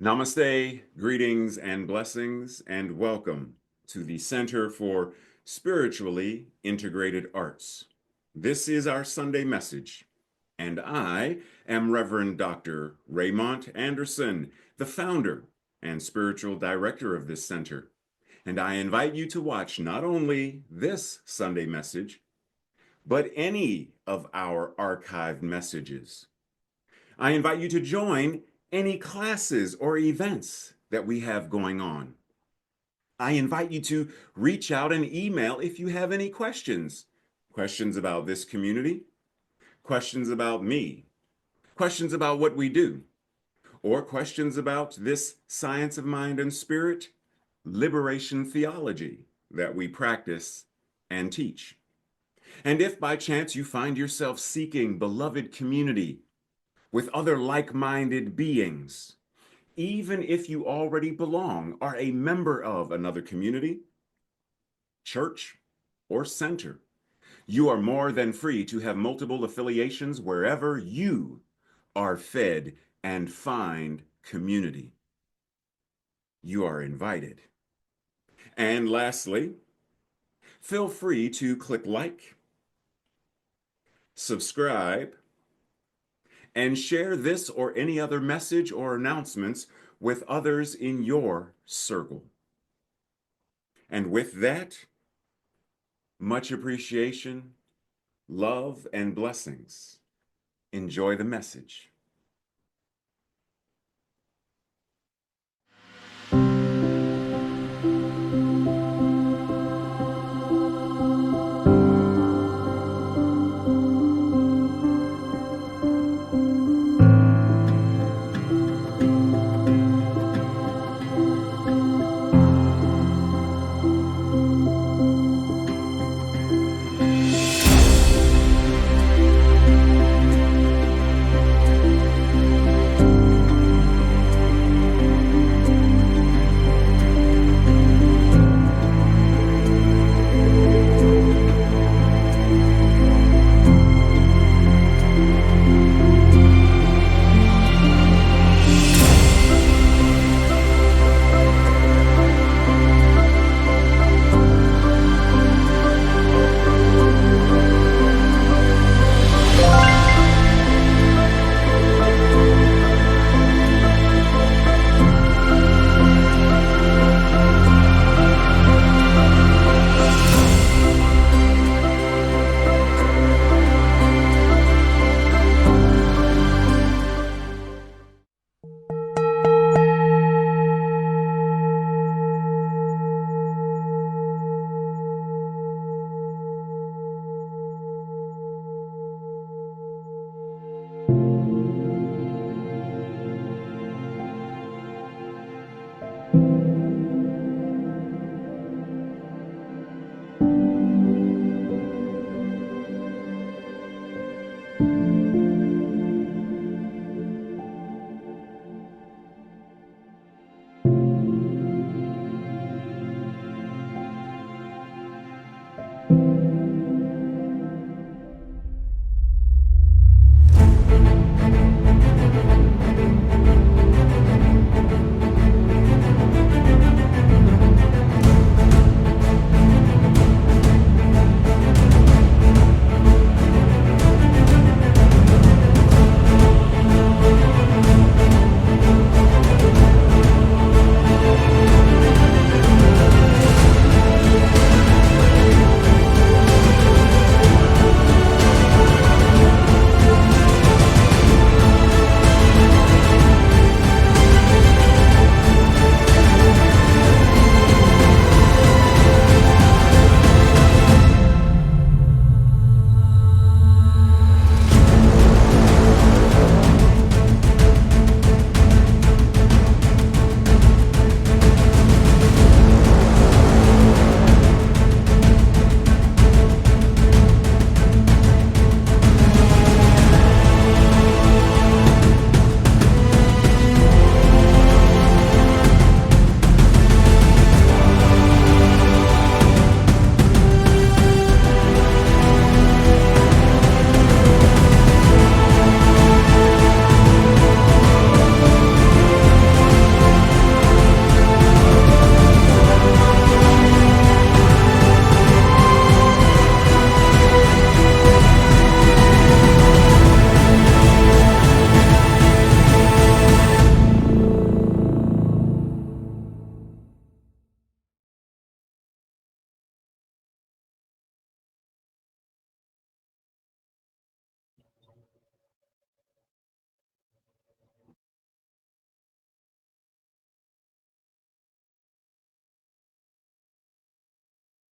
Namaste, greetings and blessings, and welcome to the Center for Spiritually Integrated Arts. This is our Sunday message, and I am Reverend Dr. Raymont Anderson, the founder and spiritual director of this center. And I invite you to watch not only this Sunday message, but any of our archived messages. I invite you to join any classes or events that we have going on. I invite you to reach out and email if you have any questions. Questions about this community, questions about me, questions about what we do, or questions about this science of mind and spirit, liberation theology that we practice and teach. And if by chance you find yourself seeking beloved community with other like-minded beings, even if you already belong, are a member of another community, church, or center, you are more than free to have multiple affiliations wherever you are fed and find community. You are invited. And lastly, feel free to click like, subscribe, and share this or any other message or announcements with others in your circle. And with that, much appreciation, love, and blessings. Enjoy the message.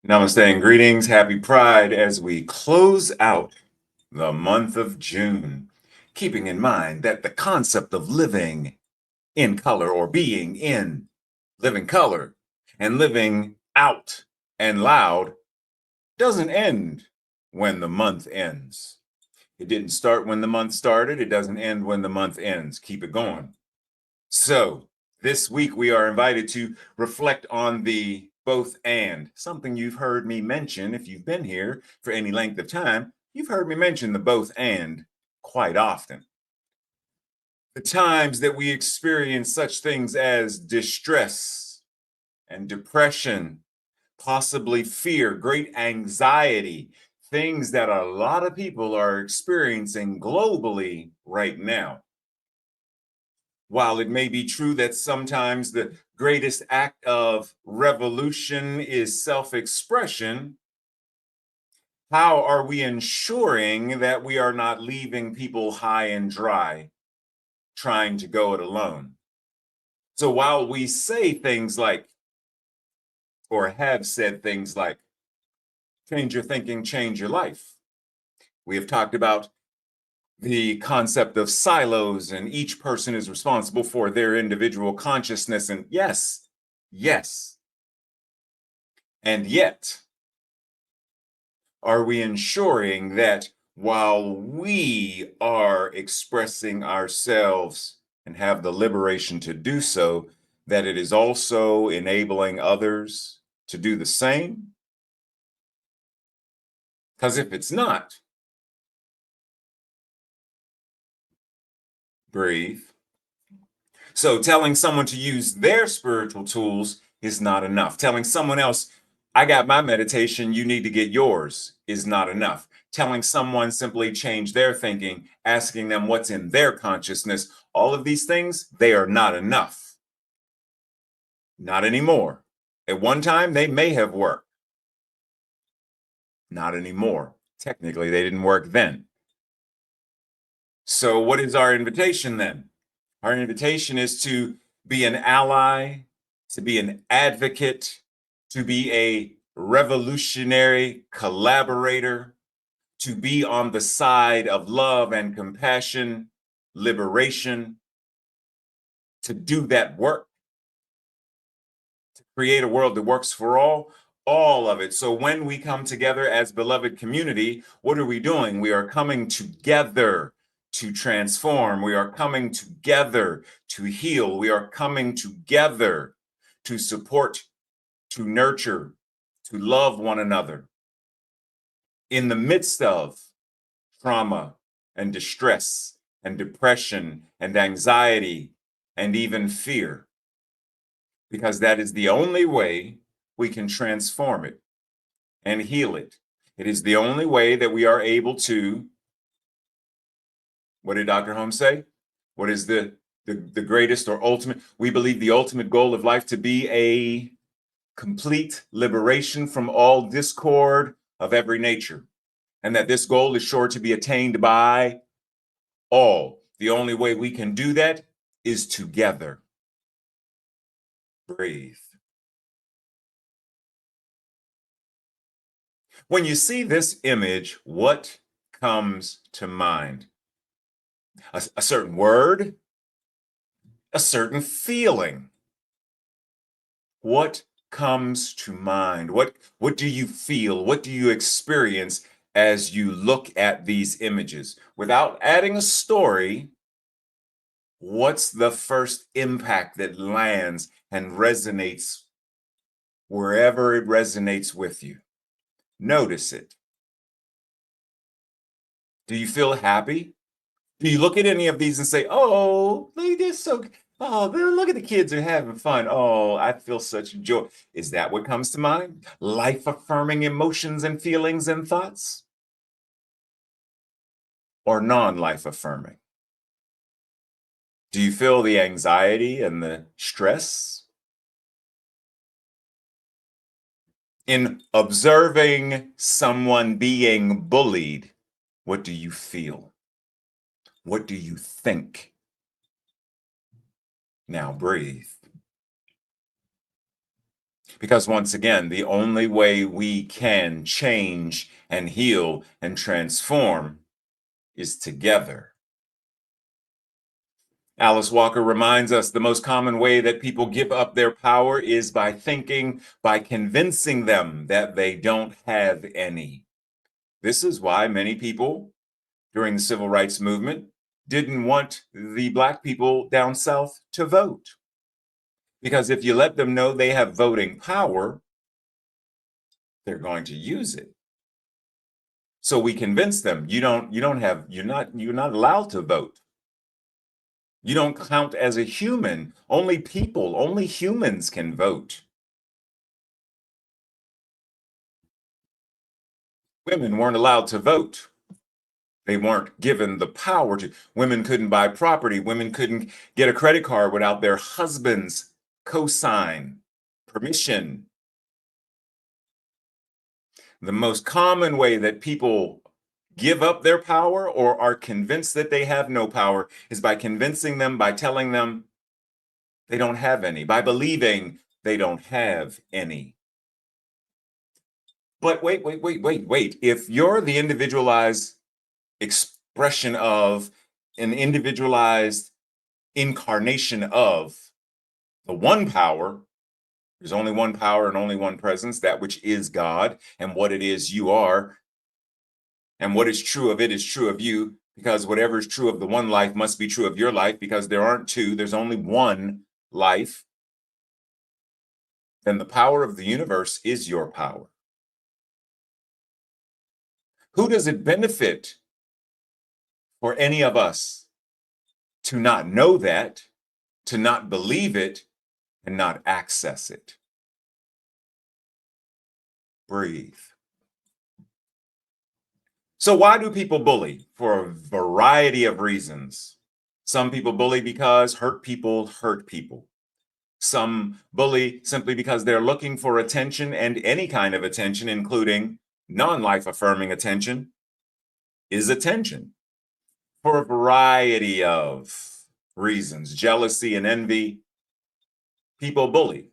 Namaste and greetings. Happy Pride as we close out the month of June, keeping in mind that the concept of living in color or being in living color and living out and loud doesn't end when the month ends. It didn't start when the month started. It doesn't end when the month ends. Keep it going. So, this week we are invited to reflect on the both and, something you've heard me mention. If you've been here for any length of time, you've heard me mention the both and quite often. The times that we experience such things as distress and depression, possibly fear, great anxiety, things that a lot of people are experiencing globally right now. While it may be true that sometimes the greatest act of revolution is self expression, how are we ensuring that we are not leaving people high and dry trying to go it alone? So while we say things like, or have said things like, change your thinking, change your life, we have talked about the concept of silos and each person is responsible for their individual consciousness. And yes, yes. And yet, are we ensuring that while we are expressing ourselves and have the liberation to do so, that it is also enabling others to do the same? Because if it's not, breathe. So telling someone to use their spiritual tools is not enough. Telling someone else, I got my meditation, you need to get yours, is not enough. Telling someone simply change their thinking, asking them what's in their consciousness, all of these things, they are not enough. Not anymore. At one time, they may have worked. Not anymore. Technically, they didn't work then. So, what is our invitation then? Our invitation is to be an ally, to be an advocate, to be a revolutionary collaborator, to be on the side of love and compassion, liberation, to do that work, to create a world that works for all of it. So when we come together as beloved community, what are we doing? We are coming together to transform. We are coming together to heal. We are coming together to support, to nurture, to love one another in the midst of trauma and distress and depression and anxiety and even fear, because that is the only way we can transform it and heal it. It is the only way that we are able to, what did Dr. Holmes say? What is the greatest or ultimate? We believe the ultimate goal of life to be a complete liberation from all discord of every nature, and that this goal is sure to be attained by all. The only way we can do that is together. Breathe. When you see this image, what comes to mind? A certain word, a certain feeling. What comes to mind? What do you feel? What do you experience as you look at these images? Without adding a story, what's the first impact that lands and resonates wherever it resonates with you? Notice it. Do you feel happy? Do you look at any of these and say, oh, they're so, oh, look at the kids are having fun. Oh, I feel such joy. Is that what comes to mind? Life affirming emotions and feelings and thoughts? Or non life affirming? Do you feel the anxiety and the stress? In observing someone being bullied, what do you feel? What do you think? Now breathe. Because once again, the only way we can change and heal and transform is together. Alice Walker reminds us the most common way that people give up their power is by thinking, by convincing them that they don't have any. This is why many people during the civil rights movement didn't want the Black people down South to vote. Because if you let them know they have voting power, they're going to use it. So we convince them you're not allowed to vote. You don't count as a human. Only humans can vote. Women weren't allowed to vote. They weren't given the power to. Women couldn't buy property. Women couldn't get a credit card without their husband's cosign, permission. The most common way that people give up their power or are convinced that they have no power is by convincing them, by telling them they don't have any, by believing they don't have any. But wait. If you're the individualized expression of an individualized incarnation of the one power, there's only one power and only one presence, that which is God, and what it is you are, and what is true of it is true of you, because whatever is true of the one life must be true of your life, because there aren't two, there's only one life. Then the power of the universe is your power. Who does it benefit for any of us to not know that, to not believe it, and not access it? Breathe. So why do people bully? For a variety of reasons. Some people bully because hurt people hurt people. Some bully simply because they're looking for attention, and any kind of attention, including non-life affirming attention, is attention. For a variety of reasons, jealousy and envy, people bully.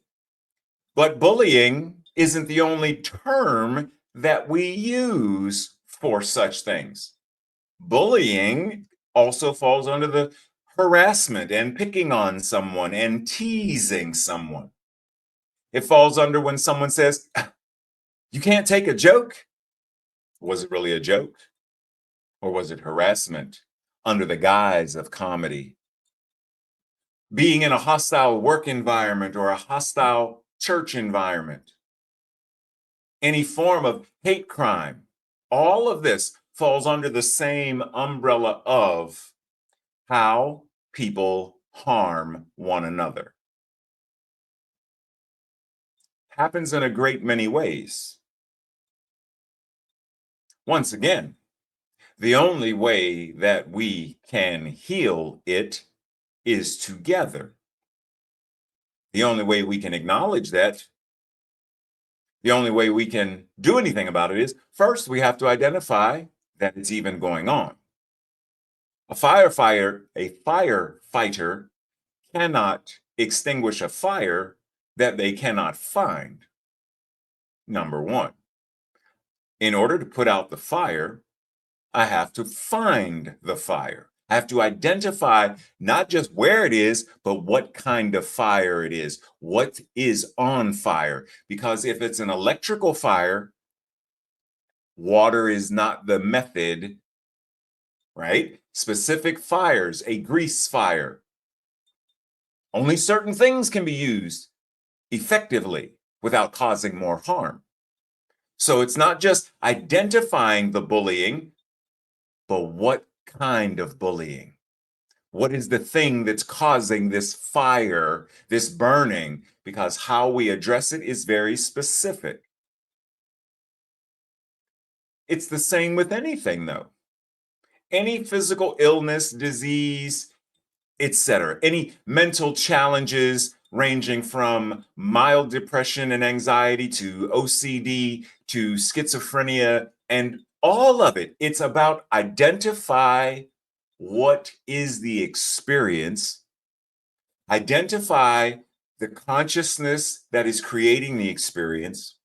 But bullying isn't the only term that we use for such things. Bullying also falls under the harassment and picking on someone and teasing someone. It falls under when someone says, "You can't take a joke." Was it really a joke? Or was it harassment under the guise of comedy? Being in a hostile work environment or a hostile church environment, any form of hate crime, all of this falls under the same umbrella of how people harm one another. Happens in a great many ways. Once again, the only way that we can heal it is together. The only way we can acknowledge that, the only way we can do anything about it is first we have to identify that it's even going on. A firefighter cannot extinguish a fire that they cannot find. Number one, in order to put out the fire, I have to find the fire. I have to identify not just where it is, but what kind of fire it is. What is on fire? Because if it's an electrical fire, water is not the method, right? Specific fires, a grease fire. Only certain things can be used effectively without causing more harm. So it's not just identifying the bullying, but what kind of bullying? What is the thing that's causing this fire, this burning? Because how we address it is very specific. It's the same with anything, though. Any physical illness, disease, etc., any mental challenges ranging from mild depression and anxiety to OCD to schizophrenia and all of it, it's about identify what is the experience, identify the consciousness that is creating the experience,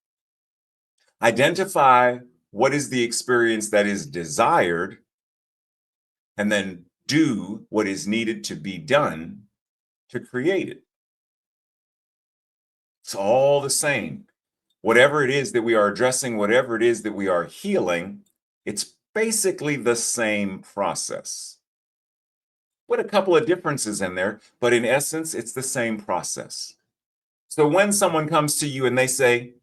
identify what is the experience that is desired, and then do what is needed to be done to create it. It's all the same. Whatever it is that we are addressing, whatever it is that we are healing, it's basically the same process with a couple of differences in there, but in essence, it's the same process. So when someone comes to you and they say,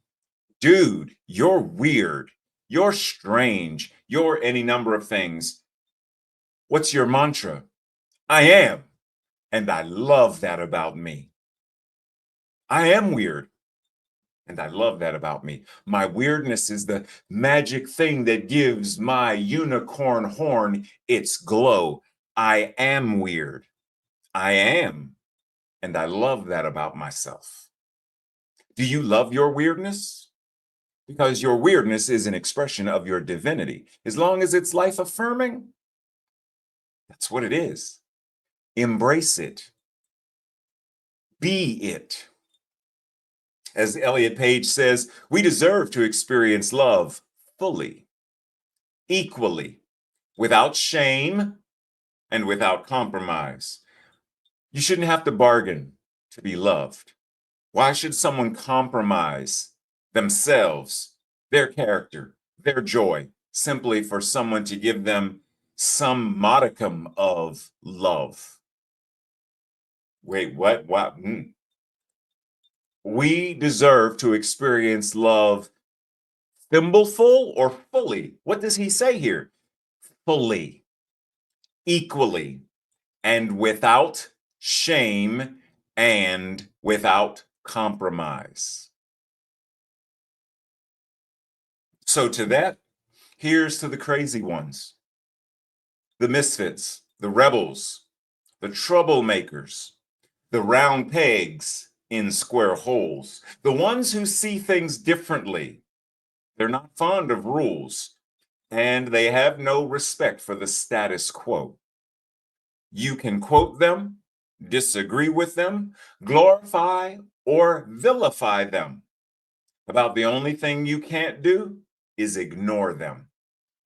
dude, you're weird, you're strange, you're any number of things, what's your mantra? I am. And I love that about me. I am weird. And I love that about me. My weirdness is the magic thing that gives my unicorn horn its glow. I am weird. I am. And I love that about myself. Do you love your weirdness? Because your weirdness is an expression of your divinity. As long as it's life affirming, that's what it is. Embrace it. Be it. As Elliot Page says, we deserve to experience love fully, equally, without shame and without compromise. You shouldn't have to bargain to be loved. Why should someone compromise themselves, their character, their joy, simply for someone to give them some modicum of love? Wait, what? What? We deserve to experience love thimbleful or fully. What does he say here? Fully, equally, and without shame and without compromise. So to that, here's to the crazy ones, the misfits, the rebels, the troublemakers, the round pegs in square holes, the ones who see things differently. They're not fond of rules, and they have no respect for the status quo. You can quote them, disagree with them, glorify or vilify them. About the only thing you can't do is ignore them,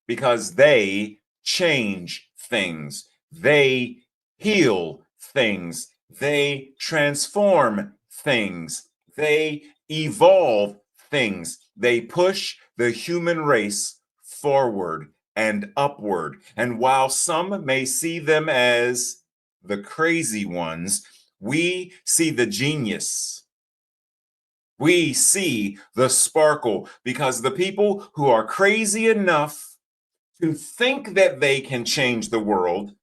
because they change things, they heal things, they transform things, they evolve things, they push the human race forward and upward. And while some may see them as the crazy ones, we see the genius. We see the sparkle, because the people who are crazy enough to think that they can change the world,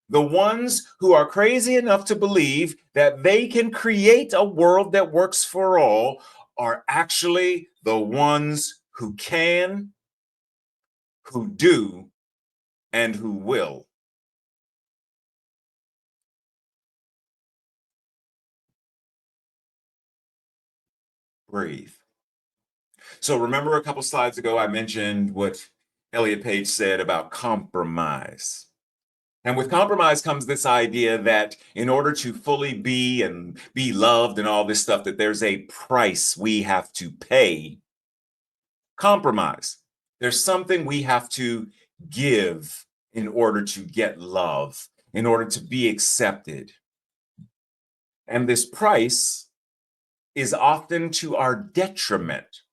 the ones who are crazy enough to believe that they can create a world that works for all, are actually the ones who can, who do, and who will. Breathe. So remember a couple slides ago, I mentioned what Elliot Page said about compromise. And with compromise comes this idea that in order to fully be and be loved and all this stuff, that there's a price we have to pay. Compromise. There's something we have to give in order to get love, in order to be accepted. And this price is often to our detriment.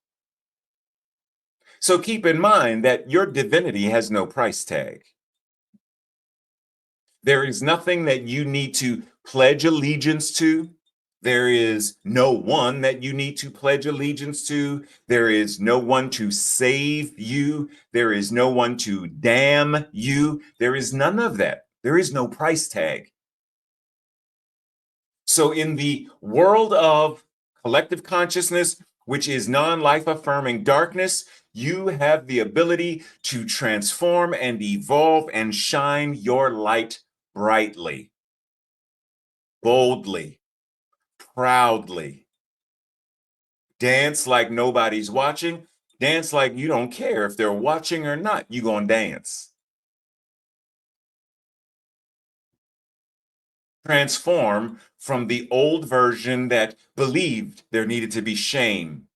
So keep in mind that your divinity has no price tag. There is nothing that you need to pledge allegiance to. There is no one that you need to pledge allegiance to. There is no one to save you. There is no one to damn you. There is none of that. There is no price tag. So in the world of collective consciousness, which is non-life affirming darkness, you have the ability to transform and evolve and shine your light brightly, boldly, proudly. Dance like nobody's watching. Dance like you don't care if they're watching or not. You're going to dance. Transform from the old version that believed there needed to be shame,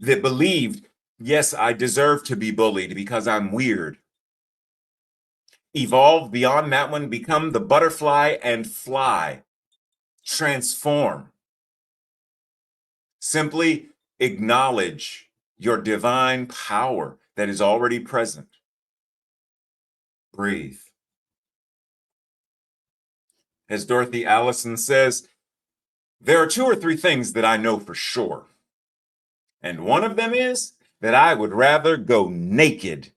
that believed, yes, I deserve to be bullied because I'm weird. Evolve beyond that one, become the butterfly and fly. Transform. Simply acknowledge your divine power that is already present. Breathe. As Dorothy Allison says, there are 2 or 3 things that I know for sure. And one of them is that I would rather go naked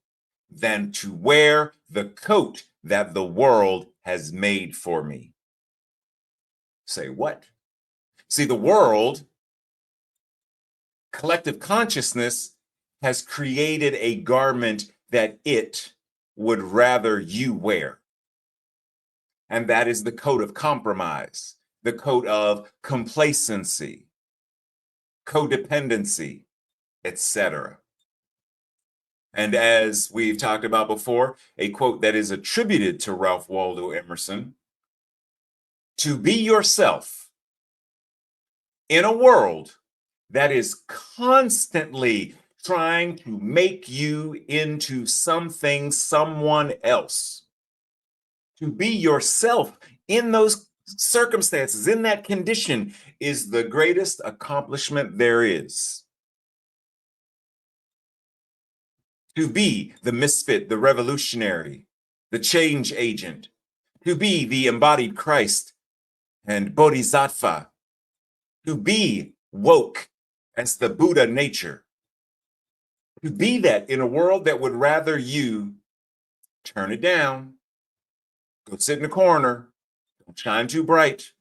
than to wear the coat that the world has made for me. Say what? See, the world, collective consciousness, has created a garment that it would rather you wear. And that is the coat of compromise, the coat of complacency, codependency, etc. And as we've talked about before, a quote that is attributed to Ralph Waldo Emerson: to be yourself in a world that is constantly trying to make you into something, someone else. To be yourself in those circumstances, in that condition, is the greatest accomplishment there is. To be the misfit, the revolutionary, the change agent, to be the embodied Christ and Bodhisattva, to be woke as the Buddha nature, to be that in a world that would rather you turn it down, go sit in the corner, don't shine too bright,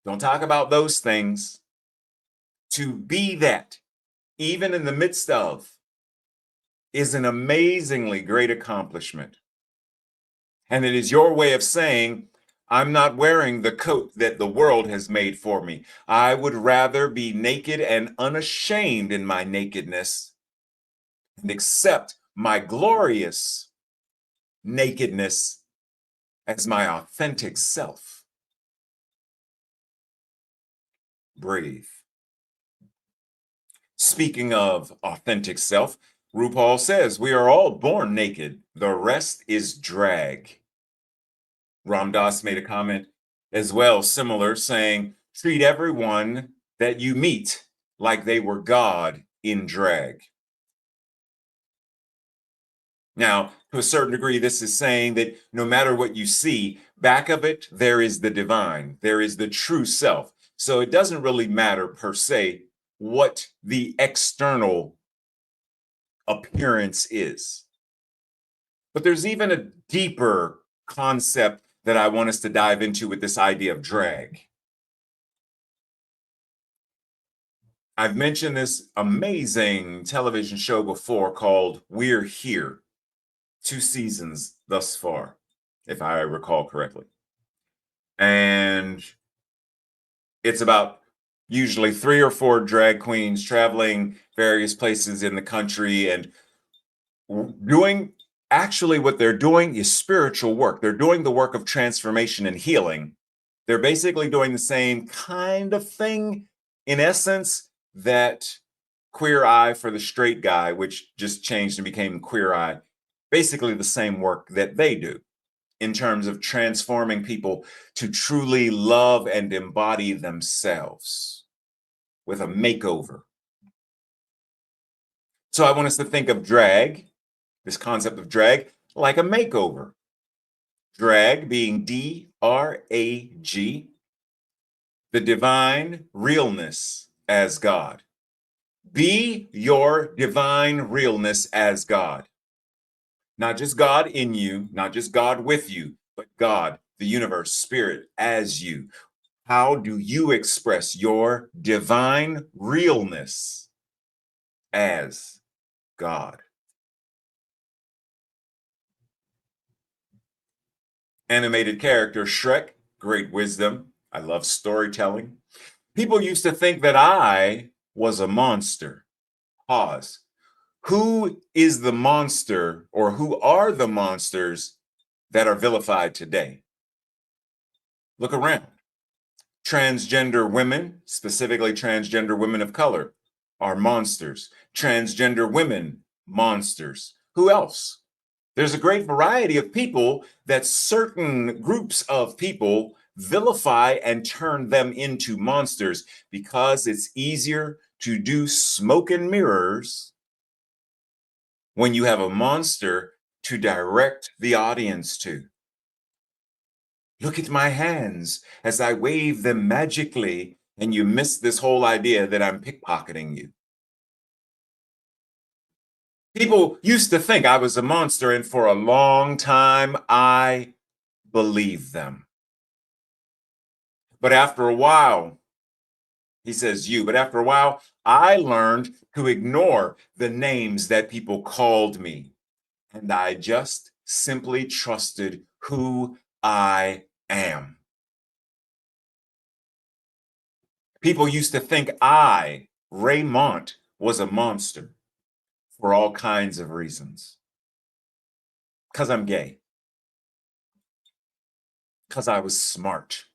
don't talk about those things. To be that, even in the midst of, is an amazingly great accomplishment. And it is your way of saying, I'm not wearing the coat that the world has made for me. I would rather be naked and unashamed in my nakedness and accept my glorious nakedness as my authentic self. Breathe. Speaking of authentic self, RuPaul says we are all born naked. The rest is drag. Ram Dass made a comment as well, similar, saying, treat everyone that you meet like they were God in drag. Now, to a certain degree, this is saying that no matter what you see, back of it, there is the divine, there is the true self. So it doesn't really matter per se what the external appearance is. But there's even a deeper concept that I want us to dive into with this idea of drag. I've mentioned this amazing television show before called We're Here. 2 seasons thus far, if I recall correctly. And it's about usually 3 or 4 drag queens traveling various places in the country and doing, actually what they're doing is spiritual work. They're doing the work of transformation and healing. They're basically doing the same kind of thing, in essence, that Queer Eye for the Straight Guy, which just changed and became Queer Eye, basically the same work that they do in terms of transforming people to truly love and embody themselves with a makeover. So I want us to think of drag, this concept of drag, like a makeover. Drag being D-R-A-G, the divine realness as God. Be your divine realness as God. Not just God in you, not just God with you, but God, the universe, spirit as you. How do you express your divine realness as God? Animated character Shrek, great wisdom. I love storytelling. People used to think that I was a monster. Pause. Who is the monster, or who are the monsters that are vilified today? Look around. Transgender women, specifically transgender women of color, are monsters. Transgender women, monsters. Who else? There's a great variety of people that certain groups of people vilify and turn them into monsters because it's easier to do smoke and mirrors when you have a monster to direct the audience to. Look at my hands as I wave them magically, and you miss this whole idea that I'm pickpocketing you. People used to think I was a monster, and for a long time, I believed them. But after a while, he says you, but after a while, I learned to ignore the names that people called me. And I just simply trusted who I am. People used to think I, Raymond, was a monster for all kinds of reasons. Because I'm gay. Because I was smart.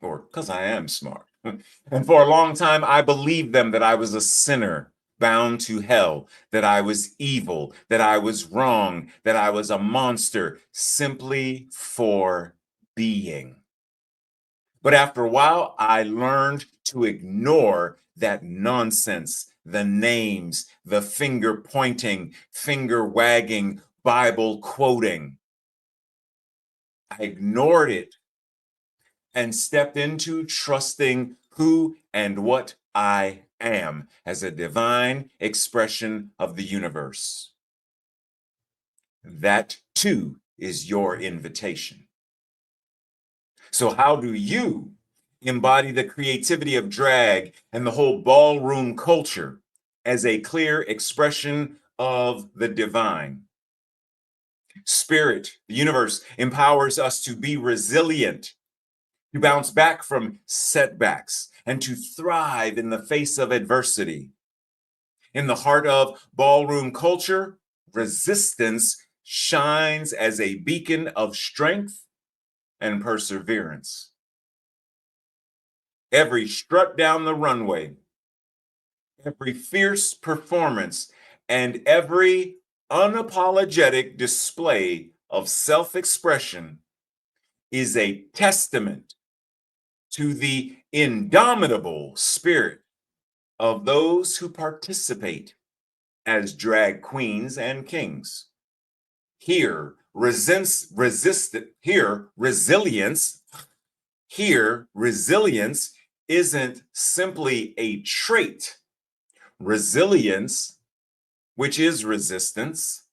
Or because I am smart. And for a long time, I believed them that I was a sinner bound to hell, that I was evil, that I was wrong, that I was a monster simply for being. But after a while, I learned to ignore that nonsense, the names, the finger pointing, finger wagging, Bible quoting. I ignored it and stepped into trusting who and what I am as a divine expression of the universe. That too is your invitation. So, how do you embody the creativity of drag and the whole ballroom culture as a clear expression of the divine? Spirit, the universe, empowers us to be resilient, to bounce back from setbacks, and to thrive in the face of adversity. In the heart of ballroom culture, resistance shines as a beacon of strength and perseverance. Every strut down the runway, every fierce performance, and every unapologetic display of self expression is a testament to the indomitable spirit of those who participate as drag queens and kings. Here, resilience isn't simply a trait. Resilience, which is resistance,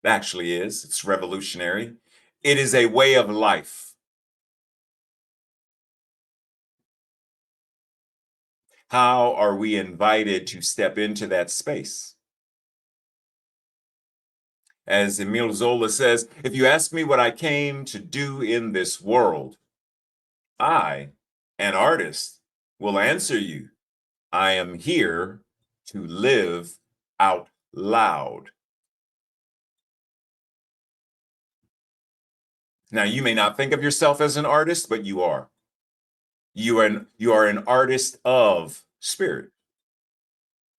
actually is, it's revolutionary. It is a way of life. How are we invited to step into that space? As Emile Zola says, if you ask me what I came to do in this world, I, an artist, will answer you. I am here to live out loud. Now, you may not think of yourself as an artist, but you are. You are an artist of spirit,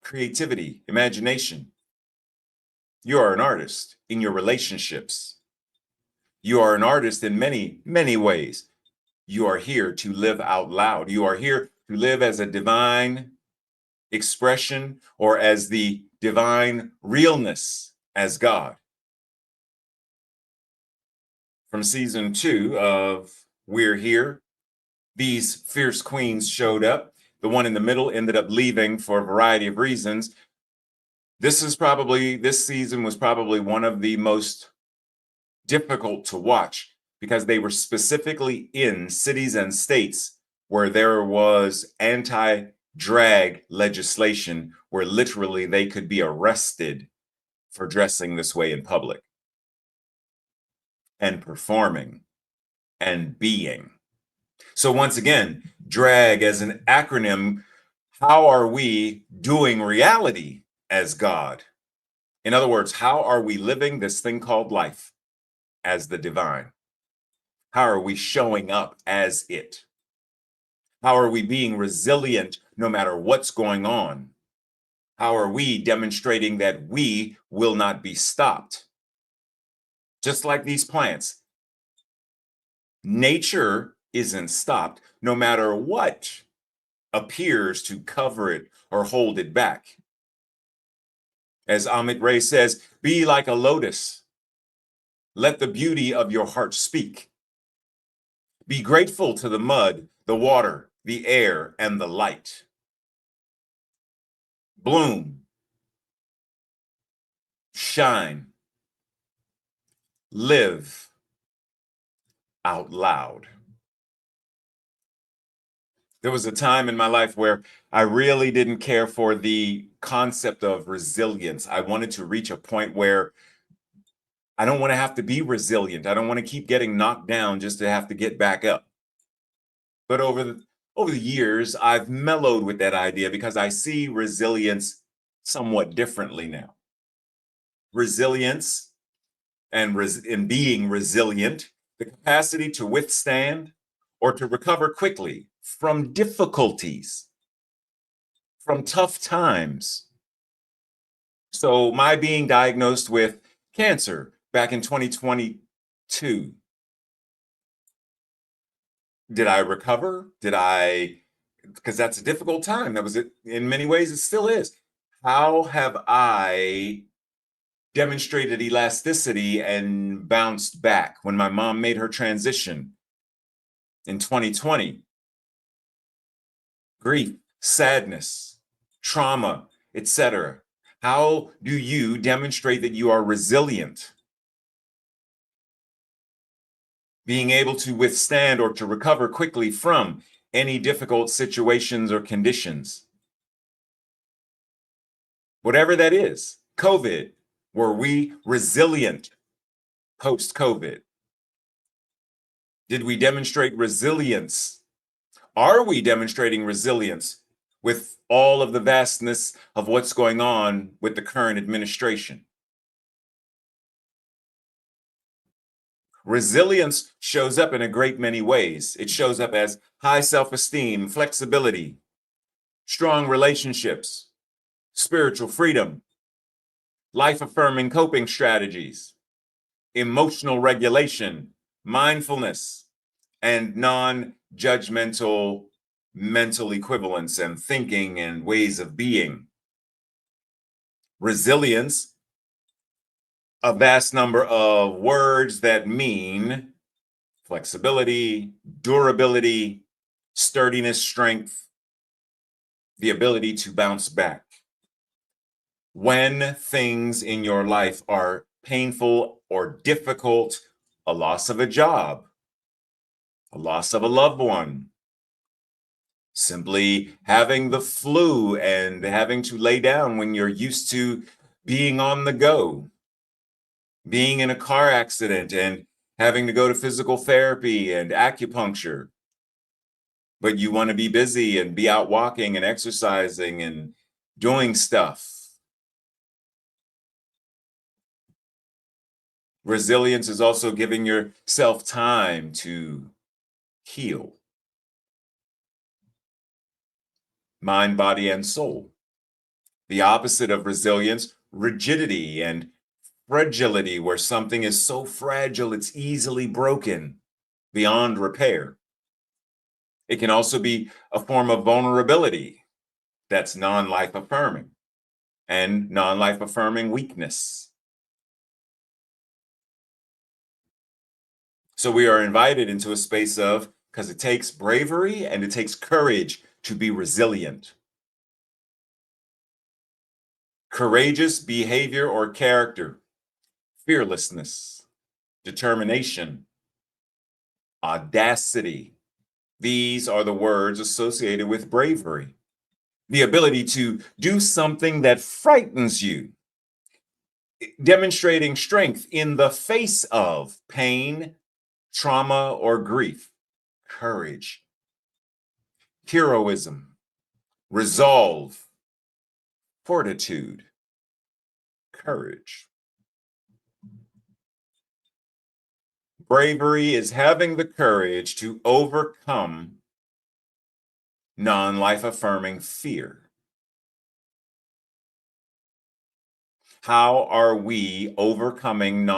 creativity, imagination. You are an artist in your relationships. You are an artist in many, many ways. You are here to live out loud. You are here to live as a divine expression or as the divine realness as God. From season 2 of We're Here, these fierce queens showed up. The one in the middle ended up leaving for a variety of reasons. This season was probably one of the most difficult to watch because they were specifically in cities and states where there was anti-drag legislation where literally they could be arrested for dressing this way in public and performing and being. So once again, drag as an acronym, how are we doing reality as God? In other words, how are we living this thing called life as the divine? How are we showing up as it? How are we being resilient no matter what's going on? How are we demonstrating that we will not be stopped? Just like these plants, nature isn't stopped no matter what appears to cover it or hold it back. As Amit Ray says, be like a lotus. Let the beauty of your heart speak. Be grateful to the mud, the water, the air, and the light. Bloom, shine, live out loud. There was a time in my life where I really didn't care for the concept of resilience. I wanted to reach a point where I don't want to have to be resilient. I don't want to keep getting knocked down just to have to get back up. But over the years, I've mellowed with that idea because I see resilience somewhat differently now. Resilience and being resilient, the capacity to withstand or to recover quickly from difficulties, from tough times. So my being diagnosed with cancer back in 2022, did I recover? Because that's a difficult time. That was it. In many ways, it still is. How have I demonstrated elasticity and bounced back when my mom made her transition in 2020? Grief, sadness, trauma, etc. How do you demonstrate that you are resilient? Being able to withstand or to recover quickly from any difficult situations or conditions. Whatever that is, COVID, were we resilient post-COVID? Did we demonstrate resilience? Are we demonstrating resilience with all of the vastness of what's going on with the current administration? Resilience shows up in a great many ways. It shows up as high self-esteem, flexibility, strong relationships, spiritual freedom, life-affirming coping strategies, emotional regulation, mindfulness, and non-judgmental mental equivalence and thinking and ways of being. Resilience, a vast number of words that mean flexibility, durability, sturdiness, strength, the ability to bounce back. When things in your life are painful or difficult, a loss of a job, a loss of a loved one, simply having the flu and having to lay down when you're used to being on the go, being in a car accident and having to go to physical therapy and acupuncture, but you want to be busy and be out walking and exercising and doing stuff. Resilience is also giving yourself time to heal, mind, body, and soul. The opposite of resilience, rigidity and fragility, where something is so fragile it's easily broken beyond repair. It can also be a form of vulnerability that's non-life affirming and non-life affirming weakness. So we are invited into a space of, because it takes bravery and it takes courage to be resilient. Courageous behavior or character, fearlessness, determination, audacity. These are the words associated with bravery. The ability to do something that frightens you, demonstrating strength in the face of pain, trauma, or grief. Courage, heroism, resolve, fortitude, courage. Bravery is having the courage to overcome non-life affirming fear. How are we overcoming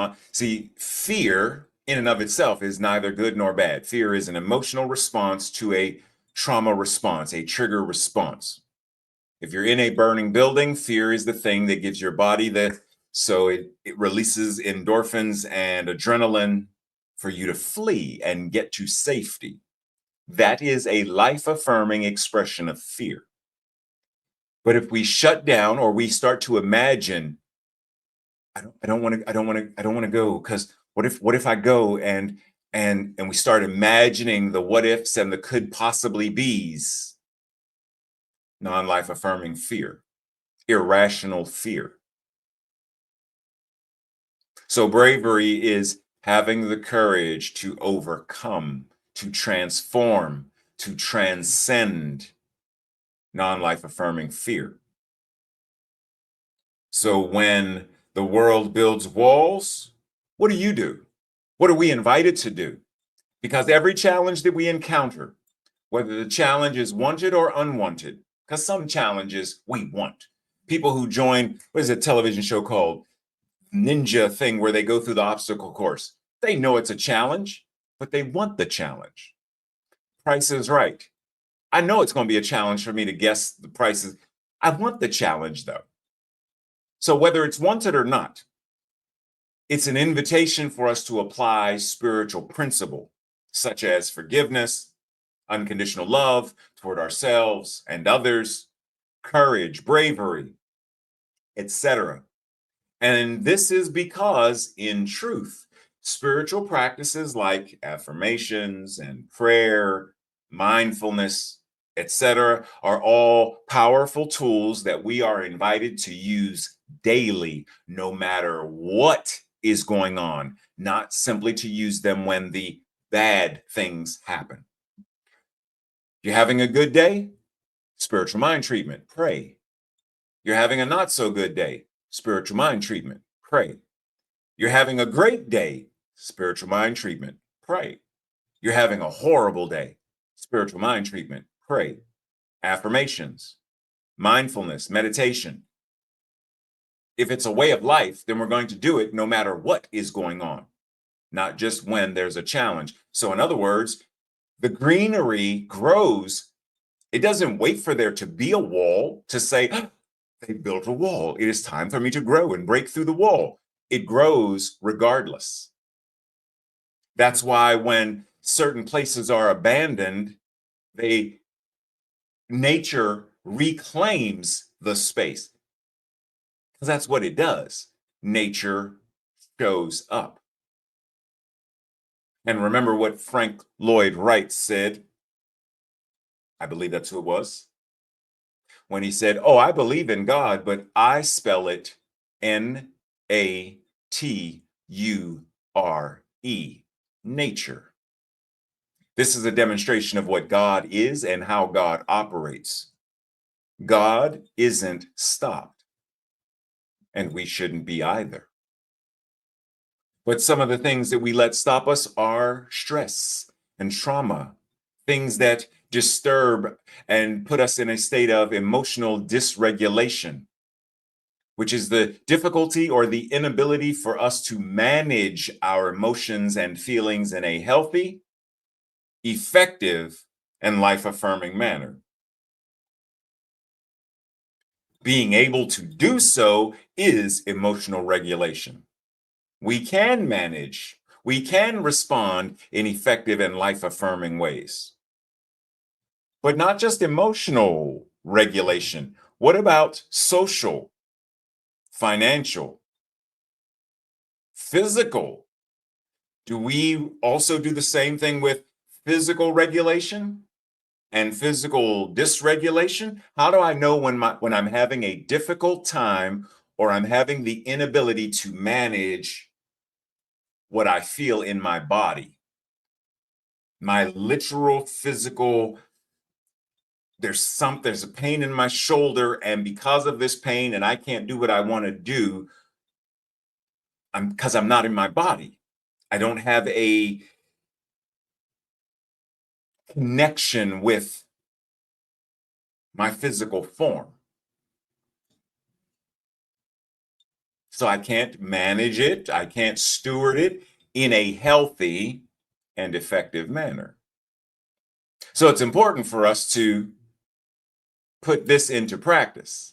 fear in and of itself is neither good nor bad. Fear is an emotional response to a trauma response, a trigger response. If you're in a burning building, fear is the thing that gives your body so it releases endorphins and adrenaline for you to flee and get to safety. That is a life-affirming expression of fear. But if we shut down or we start to imagine, I don't want to go, because what if I go and we start imagining the what ifs and the could possibly be's, non-life affirming fear, irrational fear. So bravery is having the courage to overcome, to transform, to transcend non-life affirming fear. So when the world builds walls, what do you do? What are we invited to do? Because every challenge that we encounter, whether the challenge is wanted or unwanted, because some challenges we want. People who join, what is a television show called? Ninja thing where they go through the obstacle course. They know it's a challenge, but they want the challenge. Price is Right. I know it's going to be a challenge for me to guess the prices. I want the challenge though. So whether it's wanted or not, it's an invitation for us to apply spiritual principle, such as forgiveness, unconditional love toward ourselves and others, courage, bravery, etc. And this is because, in truth, spiritual practices like affirmations and prayer, mindfulness, etc., are all powerful tools that we are invited to use daily, no matter what is going on, not simply to use them when the bad things happen. You're having a good day? Spiritual mind treatment, pray. You're having a not so good day? Spiritual mind treatment, pray. You're having a great day? Spiritual mind treatment, pray. You're having a horrible day? Spiritual mind treatment, pray. Affirmations, mindfulness, meditation. If it's a way of life, then we're going to do it no matter what is going on, not just when there's a challenge. So in other words, the greenery grows. It doesn't wait for there to be a wall to say, "Ah, they built a wall. It is time for me to grow and break through the wall." It grows regardless. That's why when certain places are abandoned, nature reclaims the space. Because that's what it does. Nature shows up. And remember what Frank Lloyd Wright said. I believe that's who it was. When he said, "Oh, I believe in God, but I spell it Nature. Nature. This is a demonstration of what God is and how God operates. God isn't stopped, and we shouldn't be either. But some of the things that we let stop us are stress and trauma, things that disturb and put us in a state of emotional dysregulation, which is the difficulty or the inability for us to manage our emotions and feelings in a healthy, effective, and life-affirming manner. Being able to do so is emotional regulation. We can manage, we can respond in effective and life-affirming ways. But not just emotional regulation. What about social, financial, physical? Do we also do the same thing with physical regulation and physical dysregulation? How do I know when I'm having a difficult time or I'm having the inability to manage what I feel in my body? My literal physical, there's a pain in my shoulder, and because of this pain and I can't do what I want to do, because I'm not in my body. I don't have a connection with my physical form. So I can't manage it, I can't steward it in a healthy and effective manner. So it's important for us to put this into practice.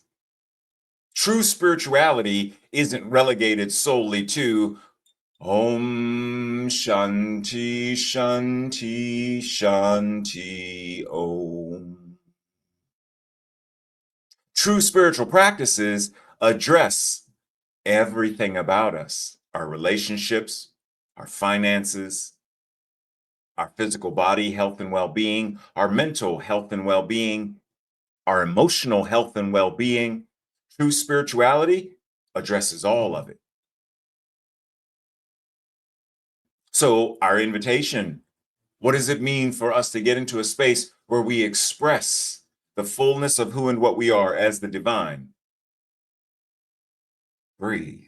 True spirituality isn't relegated solely to Om Shanti Shanti Shanti Om. True spiritual practices address everything about us, our relationships, our finances, our physical body health and well-being, our mental health and well-being, our emotional health and well-being. True spirituality addresses all of it. So our invitation, what does it mean for us to get into a space where we express the fullness of who and what we are as the divine? Breathe.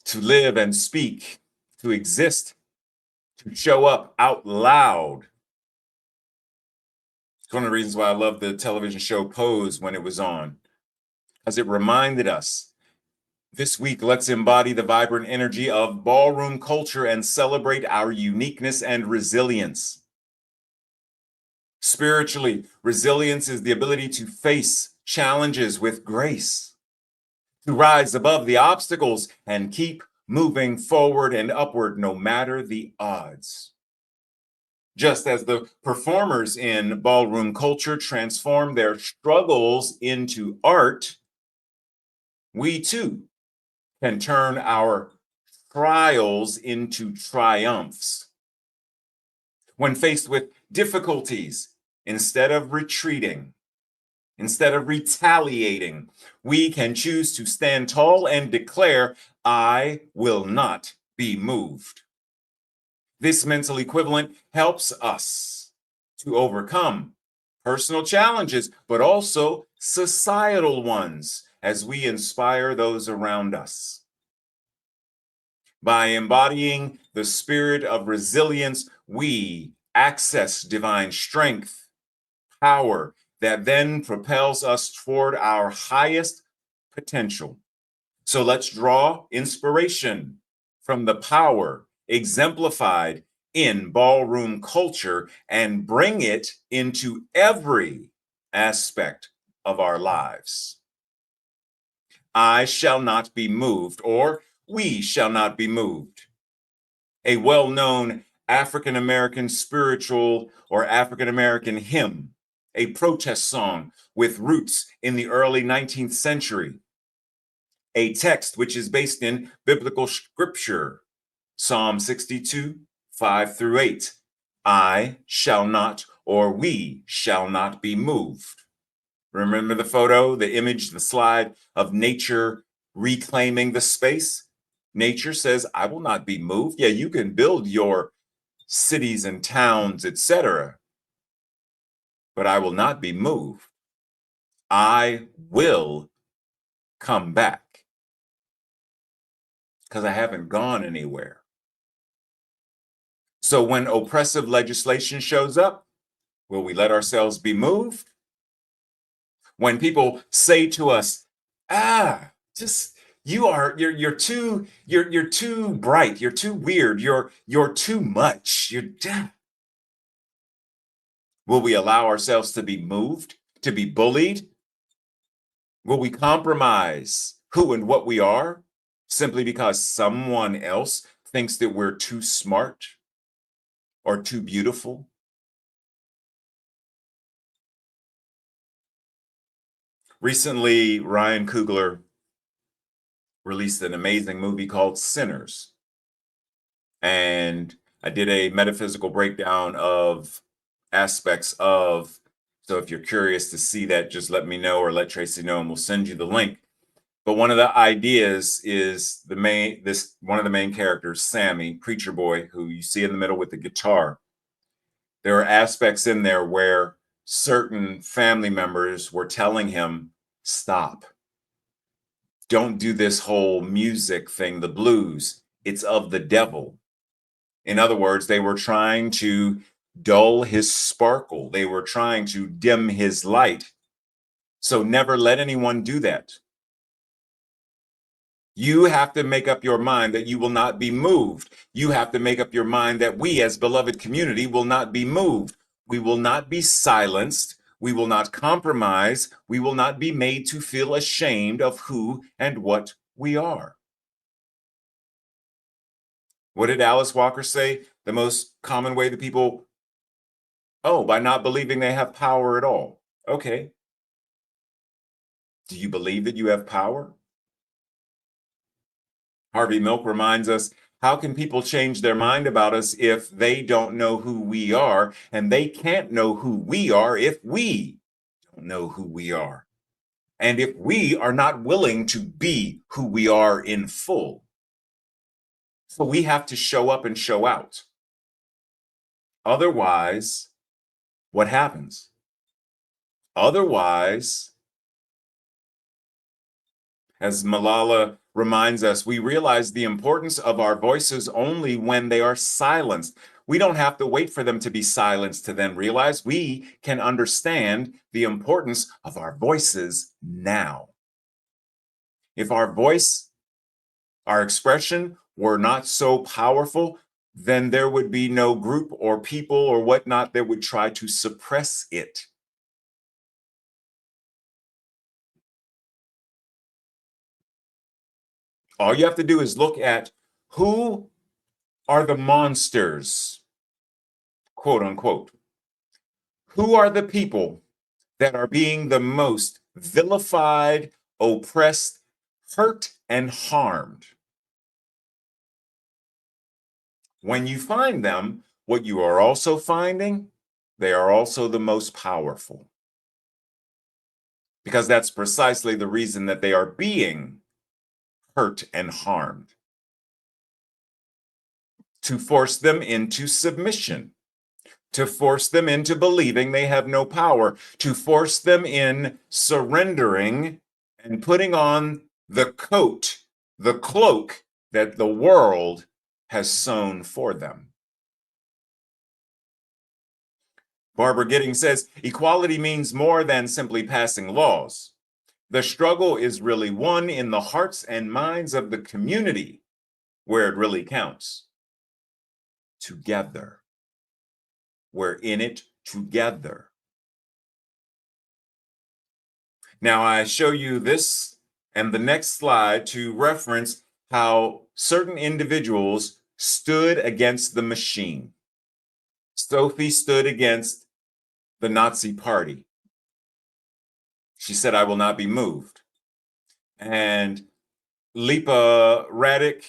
To live and speak, to exist, to show up out loud. It's one of the reasons why I love the television show Pose when it was on, as it reminded us this week, let's embody the vibrant energy of ballroom culture and celebrate our uniqueness and resilience. Spiritually, resilience is the ability to face challenges with grace, to rise above the obstacles and keep moving forward and upward no matter the odds. Just as the performers in ballroom culture transform their struggles into art, we too can turn our trials into triumphs. When faced with difficulties, instead of retreating, instead of retaliating, we can choose to stand tall and declare, I will not be moved. This mental equivalent helps us to overcome personal challenges, but also societal ones as we inspire those around us. By embodying the spirit of resilience, we access divine strength, power that then propels us toward our highest potential. So let's draw inspiration from the power exemplified in ballroom culture and bring it into every aspect of our lives. I shall not be moved, or we shall not be moved. A well-known African American spiritual or African American hymn, a protest song with roots in the early 19th century, a text which is based in biblical scripture, Psalm 62, 5 through 8. I shall not, or we shall not be moved. Remember the photo, the image, the slide of nature reclaiming the space? Nature says, I will not be moved. Yeah, you can build your cities and towns, etc., but I will not be moved. I will come back because I haven't gone anywhere. So when oppressive legislation shows up, will we let ourselves be moved? When people say to us, just you're too bright, you're too weird, you're too much, will we allow ourselves to be moved, to be bullied? Will we compromise who and what we are simply because someone else thinks that we're too smart or too beautiful? Recently, Ryan Coogler released an amazing movie called Sinners. And I did a metaphysical breakdown of aspects of, so if you're curious to see that, just let me know or let Tracy know and we'll send you the link. But one of the ideas is one of the main characters, Sammy, preacher boy, who you see in the middle with the guitar. There are aspects in there where certain family members were telling him, stop. Don't do this whole music thing, the blues. It's of the devil. In other words, they were trying to dull his sparkle. They were trying to dim his light. So never let anyone do that. You have to make up your mind that you will not be moved. You have to make up your mind that we, as beloved community, will not be moved. We will not be silenced. We will not compromise. We will not be made to feel ashamed of who and what we are. What did Alice Walker say? The most common way that people, by not believing they have power at all. Okay. Do you believe that you have power? Harvey Milk reminds us, how can people change their mind about us if they don't know who we are? And they can't know who we are if we don't know who we are. And if we are not willing to be who we are in full. So we have to show up and show out. Otherwise, what happens? Otherwise, as Malala reminds us, we realize the importance of our voices only when they are silenced. We don't have to wait for them to be silenced to then realize. We can understand the importance of our voices now. If our voice, our expression were not so powerful, then there would be no group or people or whatnot that would try to suppress it. All you have to do is look at who are the monsters, quote unquote. Who are the people that are being the most vilified, oppressed, hurt, and harmed? When you find them, what you are also finding, they are also the most powerful. Because that's precisely the reason that they are being hurt and harmed. To force them into submission, to force them into believing they have no power, to force them in surrendering and putting on the coat, the cloak that the world has sewn for them. Barbara Giddings says, equality means more than simply passing laws. The struggle is really won in the hearts and minds of the community where it really counts. Together. We're in it together. Now I show you this and the next slide to reference how certain individuals stood against the machine. Sophie stood against the Nazi Party. She said, I will not be moved. And Lipa Radic,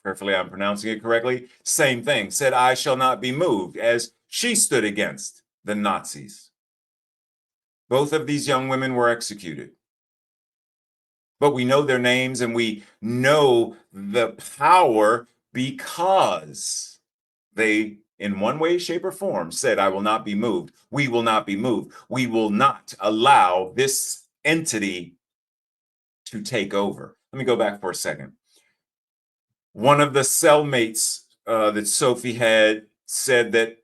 prayerfully I'm pronouncing it correctly, same thing, said, I shall not be moved, as she stood against the Nazis. Both of these young women were executed. But we know their names and we know the power because they, in one way, shape, or form, said, I will not be moved. We will not be moved. We will not allow this entity to take over. Let me go back for a second. One of the cellmates that Sophie had said that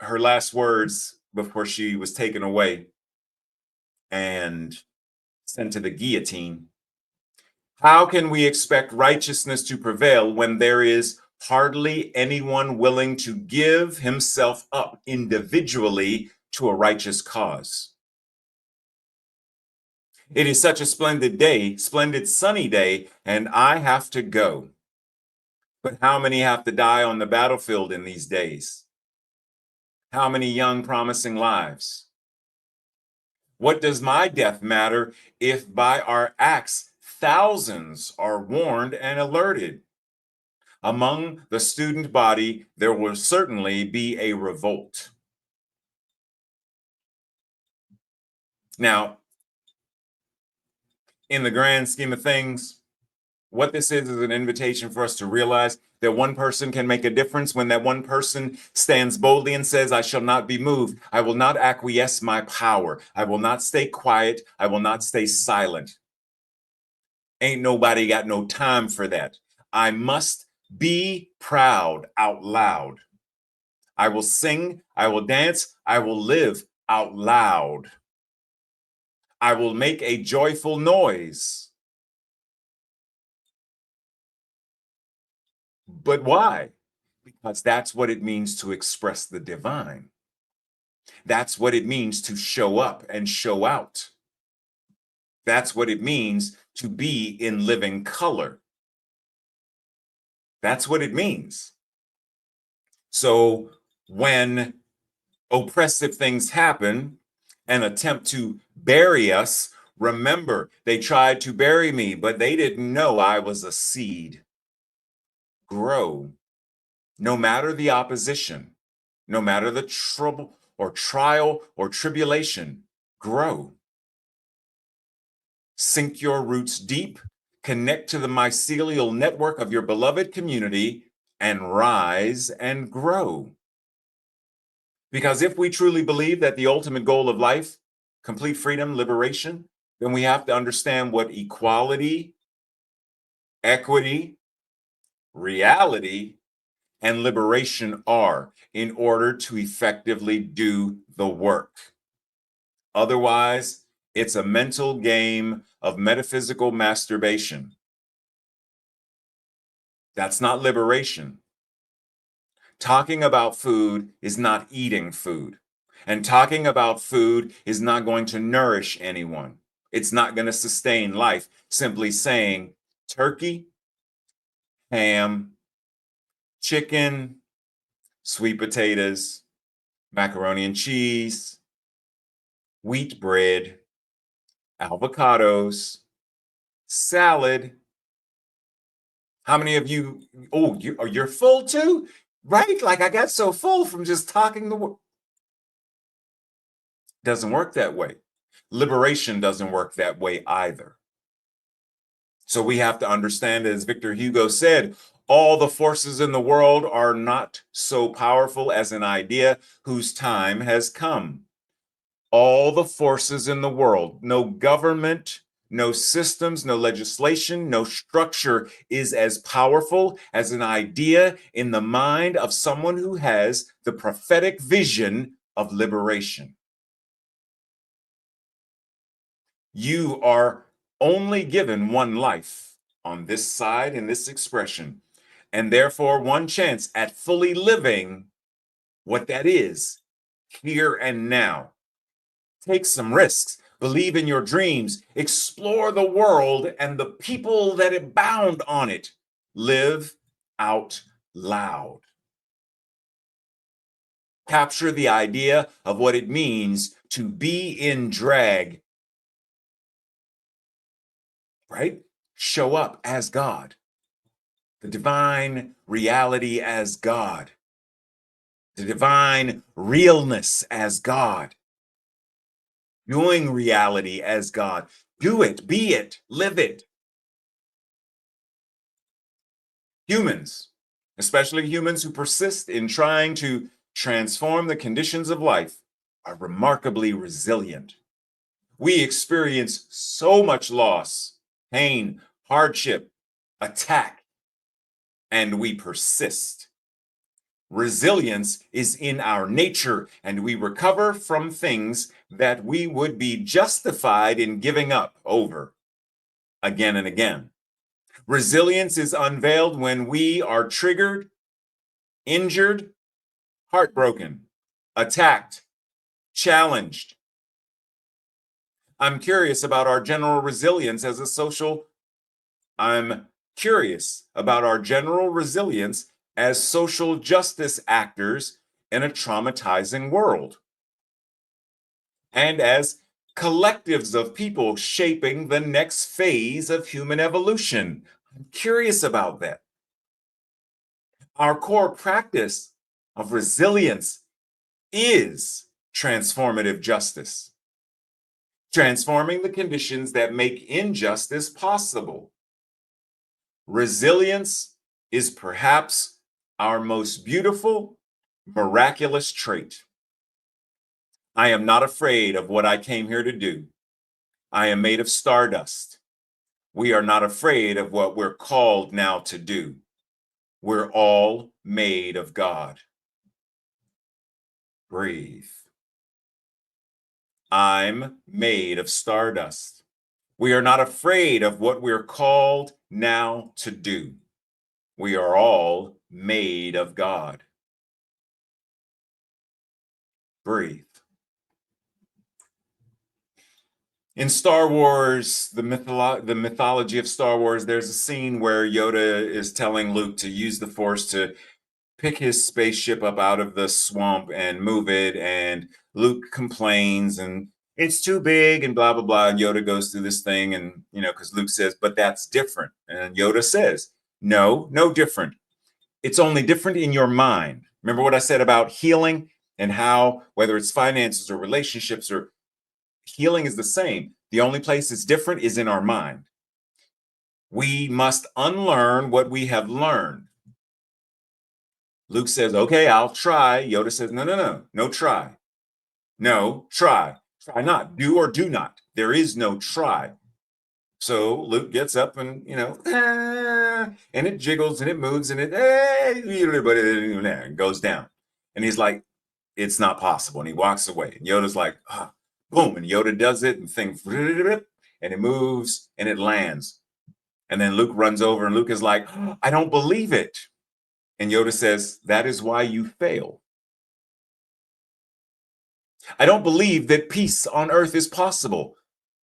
her last words before she was taken away and sent to the guillotine. How can we expect righteousness to prevail when there is hardly anyone willing to give himself up individually to a righteous cause? It is such a splendid day, splendid sunny day, and I have to go. But how many have to die on the battlefield in these days? How many young, promising lives? What does my death matter if by our acts thousands are warned and alerted? Among the student body, there will certainly be a revolt. Now, in the grand scheme of things, what this is an invitation for us to realize that one person can make a difference when that one person stands boldly and says, I shall not be moved. I will not acquiesce my power. I will not stay quiet. I will not stay silent. Ain't nobody got no time for that. I must be proud out loud. I will sing, I will dance, I will live out loud. I will make a joyful noise. But why? Because that's what it means to express the divine. That's what it means to show up and show out. That's what it means to be in living color. That's what it means. So when oppressive things happen and attempt to bury us, remember, they tried to bury me, but they didn't know I was a seed. Grow, no matter the opposition, no matter the trouble or trial or tribulation, grow. Sink your roots deep, connect to the mycelial network of your beloved community, and rise and grow. Because if we truly believe that the ultimate goal of life, complete freedom, liberation, then we have to understand what equality, equity, reality, and liberation are in order to effectively do the work. Otherwise, it's a mental game of metaphysical masturbation. That's not liberation. Talking about food is not eating food. And talking about food is not going to nourish anyone. It's not going to sustain life. Simply saying turkey, ham, chicken, sweet potatoes, macaroni and cheese, wheat bread, avocados, salad. How many of you, oh, you're full too? Right? Like I got so full from just talking the word. Doesn't work that way. Liberation doesn't work that way either. So we have to understand, as Victor Hugo said, all the forces in the world are not so powerful as an idea whose time has come. All the forces in the world, no government, no systems, no legislation, no structure is as powerful as an idea in the mind of someone who has the prophetic vision of liberation. You are only given one life on this side in this expression, and therefore one chance at fully living what that is here and now. Take some risks, believe in your dreams, explore the world and the people that abound on it. Live out loud. Capture the idea of what it means to be in drag, right? Show up as God, the divine reality as God, the divine realness as God, doing reality as God. Do it, be it, live it. Humans, especially humans who persist in trying to transform the conditions of life, are remarkably resilient. We experience so much loss, pain, hardship, attack, and we persist. Resilience is in our nature, and we recover from things that we would be justified in giving up over again and again. Resilience is unveiled when we are triggered, injured, heartbroken, attacked, challenged. I'm curious about our general resilience as a social. I'm curious about our general resilience as social justice actors in a traumatizing world, and as collectives of people shaping the next phase of human evolution. I'm curious about that. Our core practice of resilience is transformative justice, transforming the conditions that make injustice possible. Resilience is perhaps our most beautiful, miraculous trait. I am not afraid of what I came here to do. I am made of stardust. We are not afraid of what we're called now to do. We're all made of God. Breathe. I'm made of stardust. We are not afraid of what we're called now to do. We are all made of God. Breathe. In Star Wars, the mythology of Star Wars, there's a scene where Yoda is telling Luke to use the Force to pick his spaceship up out of the swamp and move it. And Luke complains and it's too big and blah, blah, blah. And Yoda goes through this thing and, because Luke says, but that's different. And Yoda says, no, no different. It's only different in your mind. Remember what I said about healing and how, whether it's finances or relationships or healing is the same. The only place it's different is in our mind. We must unlearn what we have learned. Luke says, okay, I'll try. Yoda says, no, no, no, no try. No, try. Try not. Do or do not. There is no try. So Luke gets up and, and it jiggles and it moves and it goes down. And he's like, it's not possible. And he walks away. And Yoda's like, boom. And Yoda does it and things, and it moves and it lands. And then Luke runs over and Luke is like, I don't believe it. And Yoda says, that is why you fail. I don't believe that peace on earth is possible.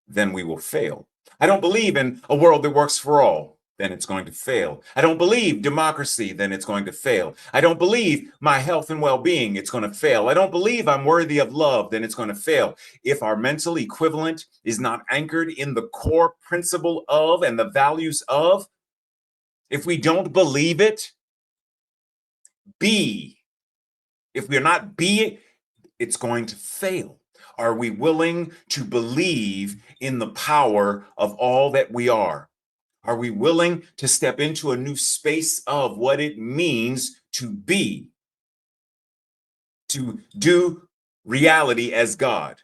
Then we will fail. I don't believe in a world that works for all. Then it's going to fail. I don't believe democracy. Then it's going to fail. I don't believe my health and well-being. It's going to fail. I don't believe I'm worthy of love. Then it's going to fail. If our mental equivalent is not anchored in the core principle of and the values of, if we don't believe it, be. If we're not being, it's going to fail. Are we willing to believe in the power of all that we are? Are we willing to step into a new space of what it means to be, to do reality as God,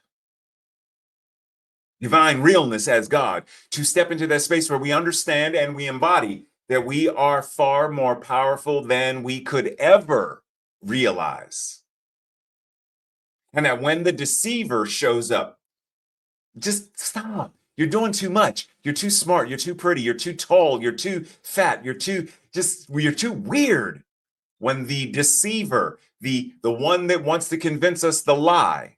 divine realness as God, to step into that space where we understand and we embody that we are far more powerful than we could ever realize? And that when the deceiver shows up, just stop. You're doing too much. You're too smart. You're too pretty. You're too tall. You're too fat. You're too weird. When the deceiver, the one that wants to convince us the lie,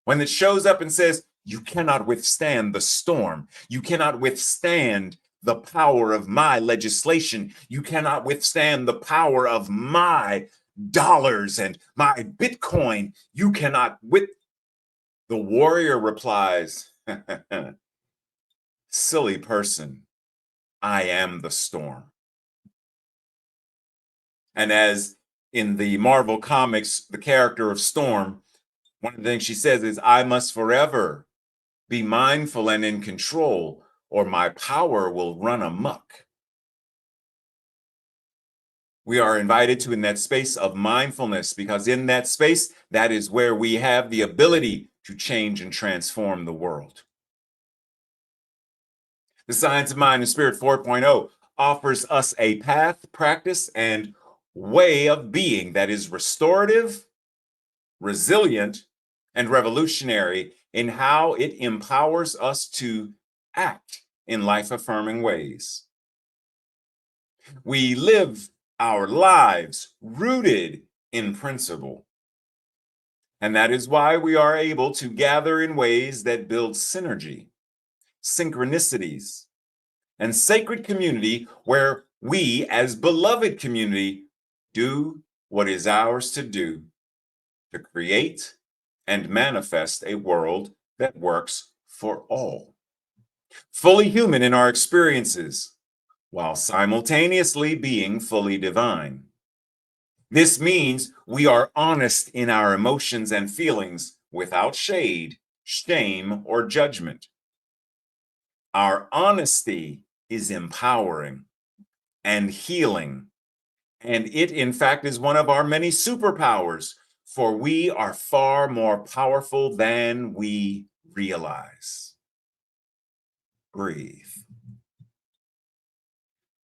when it shows up and says, you cannot withstand the storm. You cannot withstand the power of my legislation. You cannot withstand the power of my dollars and my Bitcoin. You cannot The warrior replies, silly person, I am the storm. And as in the Marvel comics, the character of Storm, one of the things she says is, I must forever be mindful and in control, or my power will run amok. We are invited to in that space of mindfulness, because in that space, that is where we have the ability to change and transform the world. The Science of Mind and Spirit 4.0 offers us a path, practice, and way of being that is restorative, resilient, and revolutionary in how it empowers us to act in life-affirming ways. We live our lives rooted in principle. And that is why we are able to gather in ways that build synergy, synchronicities, and sacred community, where we as beloved community do what is ours to do, to create and manifest a world that works for all. Fully human in our experiences, while simultaneously being fully divine. This means we are honest in our emotions and feelings without shade, shame, or judgment. Our honesty is empowering and healing, and it, in fact, is one of our many superpowers, for we are far more powerful than we realize. Breathe.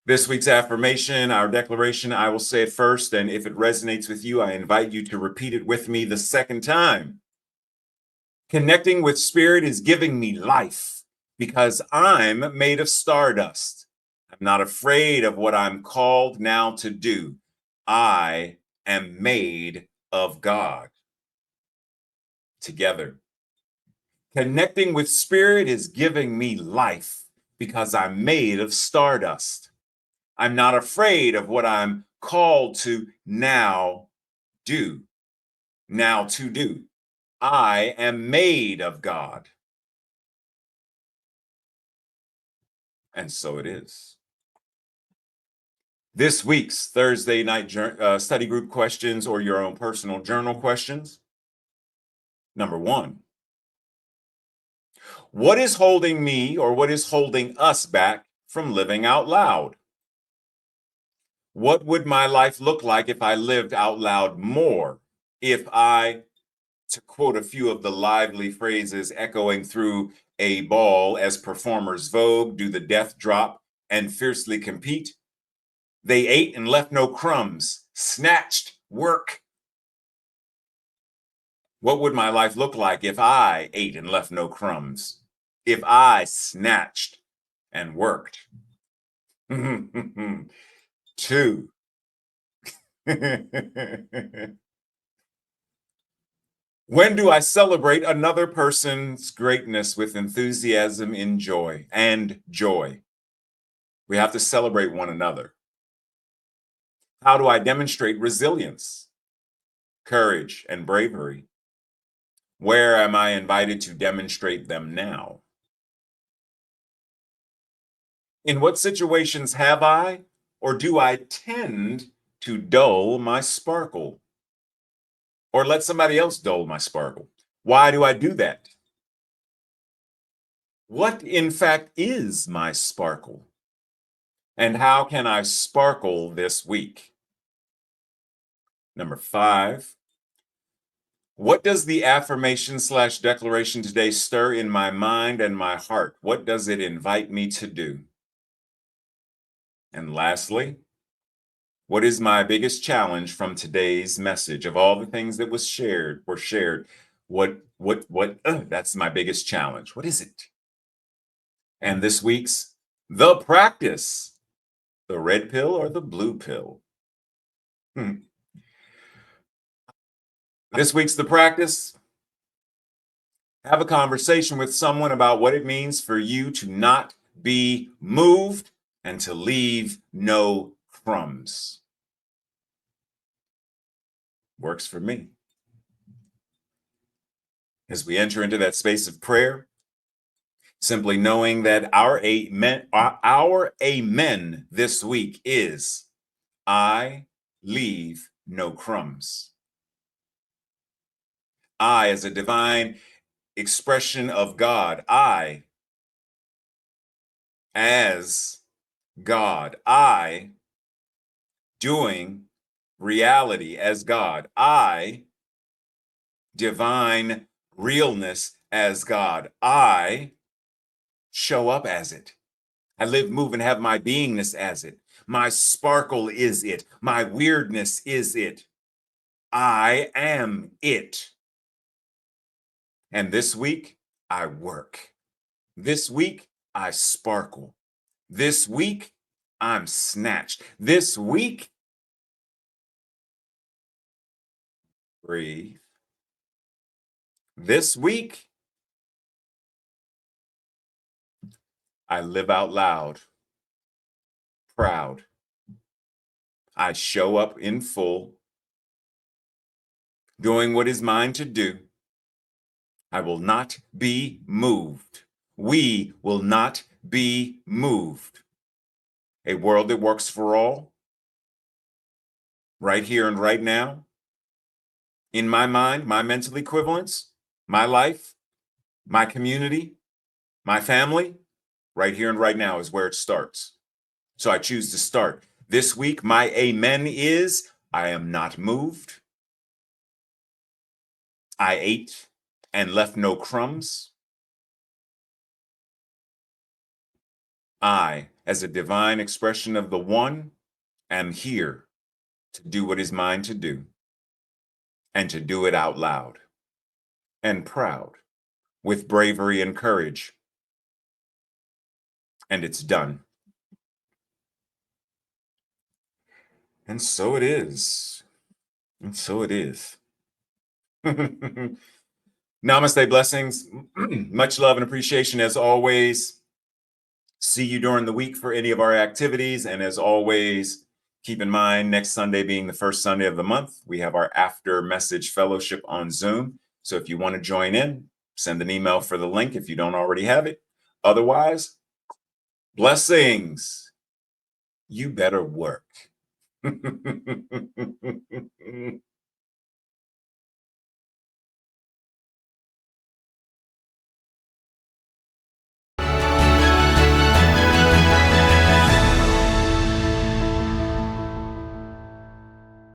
This week's affirmation, our declaration, I will say it first, and if it resonates with you, I invite you to repeat it with me the second time. Connecting with spirit is giving me life because I'm made of stardust. I'm not afraid of what I'm called now to do. I am made of God. Together. Connecting with spirit is giving me life because I'm made of stardust. I'm not afraid of what I'm called to now do. Now to do. I am made of God. And so it is. This week's Thursday night study group questions or your own personal journal questions. Number 1. What is holding me or what is holding us back from living out loud? What would my life look like if I lived out loud more? If I, to quote a few of the lively phrases echoing through a ball as performers vogue, do the death drop, and fiercely compete, they ate and left no crumbs, snatched work. What would my life look like if I ate and left no crumbs? If I snatched and worked? 2. When do I celebrate another person's greatness with enthusiasm and joy? We have to celebrate one another. How do I demonstrate resilience, courage, and bravery? Where am I invited to demonstrate them now? In what situations have I or do I tend to dull my sparkle? Or let somebody else dull my sparkle? Why do I do that? What, in fact, is my sparkle? And how can I sparkle this week? Number 5, what does the affirmation/declaration today stir in my mind and my heart? What does it invite me to do? And lastly, what is my biggest challenge from today's message? Of all the things that were shared, that's my biggest challenge. What is it? And this week's the practice, the red pill or the blue pill? This week's the practice. Have a conversation with someone about what it means for you to not be moved and to leave no crumbs. Works for me. As we enter into that space of prayer, simply knowing that our amen this week is, I leave no crumbs. I, as a divine expression of God, I, as God, I, doing reality as God, I, divine realness as God, I show up as it. I live, move, and have my beingness as it. My sparkle is it. My weirdness is it. I am it. And this week, I work. This week, I sparkle. This week, I'm snatched. This week, breathe. This week, I live out loud, proud. I show up in full, doing what is mine to do. I will not be moved. We will not be moved. A world that works for all, right here and right now. In my mind, my mental equivalence, my life, my community, my family, right here and right now is where it starts. So I choose to start. This week, my amen is, I am not moved. I ate and left no crumbs. I, as a divine expression of the One, am here to do what is mine to do, and to do it out loud and proud, with bravery and courage. And it's done. And so it is. And so it is. Namaste, blessings. Much love and appreciation as always. See you during the week for any of our activities. And as always, keep in mind, next Sunday being the first Sunday of the month, we have our after message fellowship on Zoom. So if you want to join in, send an email for the link if you don't already have it. Otherwise, blessings. You better work.